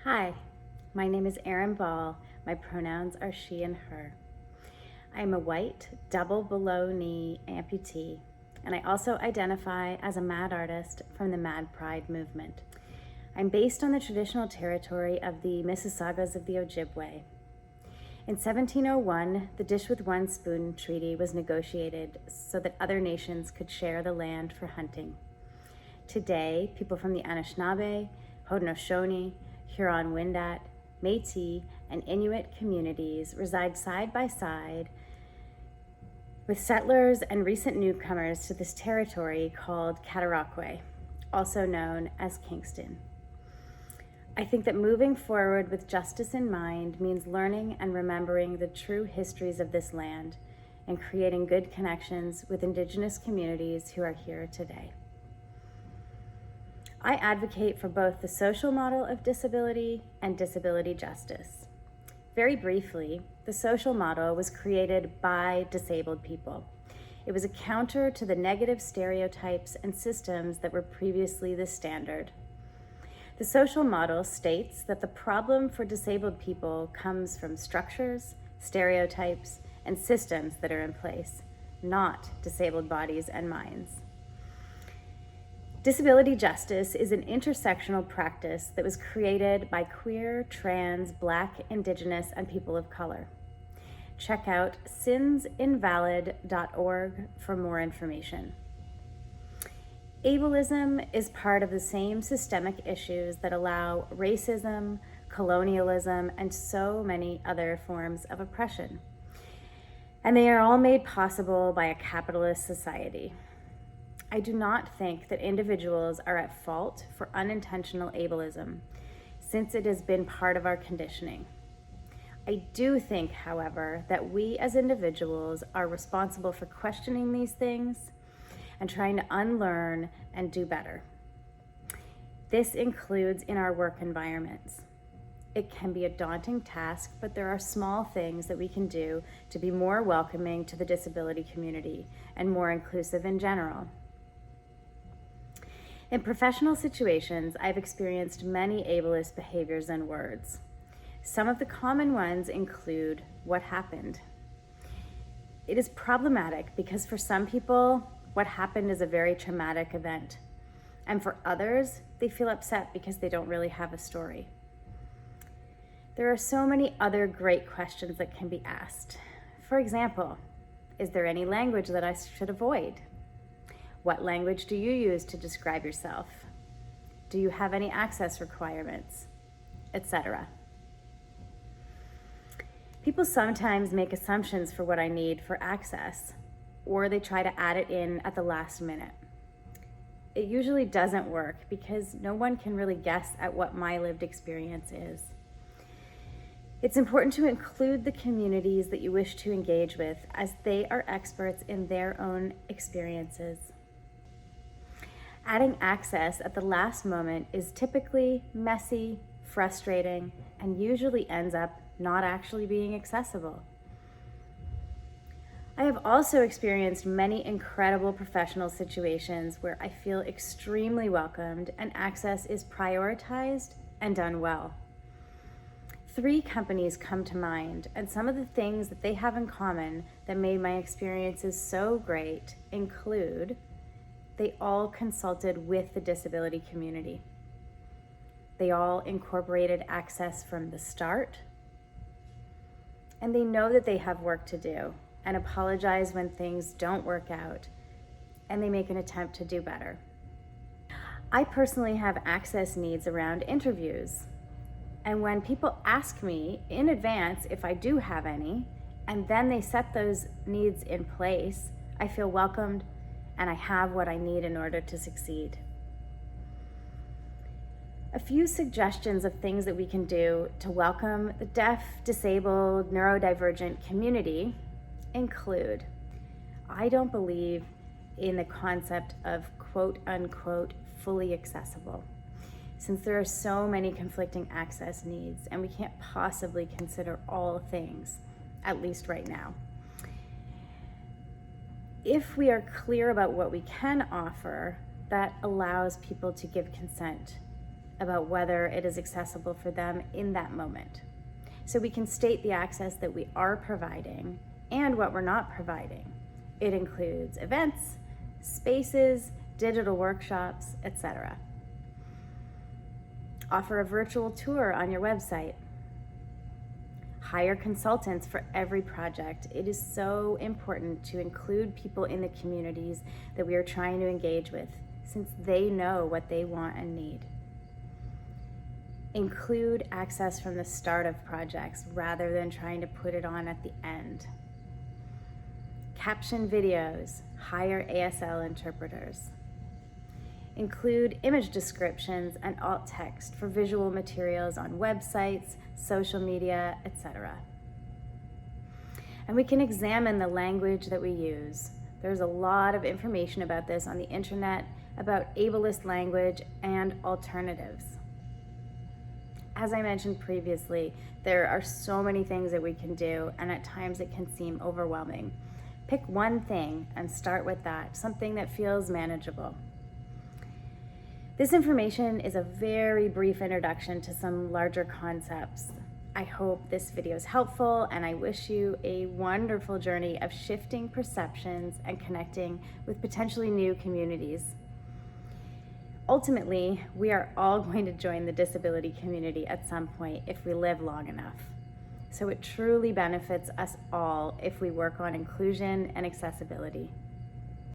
Hi, my name is Erin. My pronouns are she and her. I am a white, double below knee amputee, and I also identify as a mad artist from the Mad Pride movement. I'm based on the traditional territory of the Mississaugas of the Ojibwe. In 1701, the Dish with One Spoon Treaty was negotiated so that other nations could share the land for hunting. Today, people from the Anishinaabe, Haudenosaunee, Huron-Wendat, Métis, and Inuit communities reside side by side with settlers and recent newcomers to this territory called Cataraqui, also known as Kingston. I think that moving forward with justice in mind means learning and remembering the true histories of this land and creating good connections with Indigenous communities who are here today. I advocate for both the social model of disability and disability justice. Very briefly, the social model was created by disabled people. It was a counter to the negative stereotypes and systems that were previously the standard. The social model states that the problem for disabled people comes from structures, stereotypes, and systems that are in place, not disabled bodies and minds. Disability justice is an intersectional practice that was created by queer, trans, Black, Indigenous, and people of color. Check out sinsinvalid.org for more information. Ableism is part of the same systemic issues that allow racism, colonialism, and so many other forms of oppression. And they are all made possible by a capitalist society. I do not think that individuals are at fault for unintentional ableism, since it has been part of our conditioning. I do think, however, that we as individuals are responsible for questioning these things and trying to unlearn and do better. This includes in our work environments. It can be a daunting task, but there are small things that we can do to be more welcoming to the disability community and more inclusive in general. In professional situations, I've experienced many ableist behaviors and words. Some of the common ones include what happened. It is problematic because for some people, what happened is a very traumatic event. And for others, they feel upset because they don't really have a story. There are so many other great questions that can be asked. For example, is there any language that I should avoid? What language do you use to describe yourself? Do you have any access requirements? Etc. People sometimes make assumptions for what I need for access, or they try to add it in at the last minute. It usually doesn't work because no one can really guess at what my lived experience is. It's important to include the communities that you wish to engage with, as they are experts in their own experiences. Adding access at the last moment is typically messy, frustrating, and usually ends up not actually being accessible. I have also experienced many incredible professional situations where I feel extremely welcomed and access is prioritized and done well. 3 companies come to mind, and some of the things that they have in common that made my experiences so great include: they all consulted with the disability community. They all incorporated access from the start, and they know that they have work to do and apologize when things don't work out, and they make an attempt to do better. I personally have access needs around interviews, and when people ask me in advance if I do have any, and then they set those needs in place, I feel welcomed and I have what I need in order to succeed. A few suggestions of things that we can do to welcome the deaf, disabled, neurodivergent community include: I don't believe in the concept of quote unquote fully accessible, since there are so many conflicting access needs and we can't possibly consider all things, at least right now. If we are clear about what we can offer, that allows people to give consent about whether it is accessible for them in that moment. So we can state the access that we are providing and what we're not providing. It includes events, spaces, digital workshops, etc. Offer a virtual tour on your website. Hire consultants for every project. It is so important to include people in the communities that we are trying to engage with, since they know what they want and need. Include access from the start of projects rather than trying to put it on at the end. Caption videos. Hire ASL interpreters. Include image descriptions and alt text for visual materials on websites, social media, etc. And we can examine the language that we use. There's a lot of information about this on the internet, about ableist language and alternatives. As I mentioned previously, there are so many things that we can do, and at times it can seem overwhelming. Pick one thing and start with that, something that feels manageable. This information is a very brief introduction to some larger concepts. I hope this video is helpful, and I wish you a wonderful journey of shifting perceptions and connecting with potentially new communities. Ultimately, we are all going to join the disability community at some point if we live long enough. So it truly benefits us all if we work on inclusion and accessibility.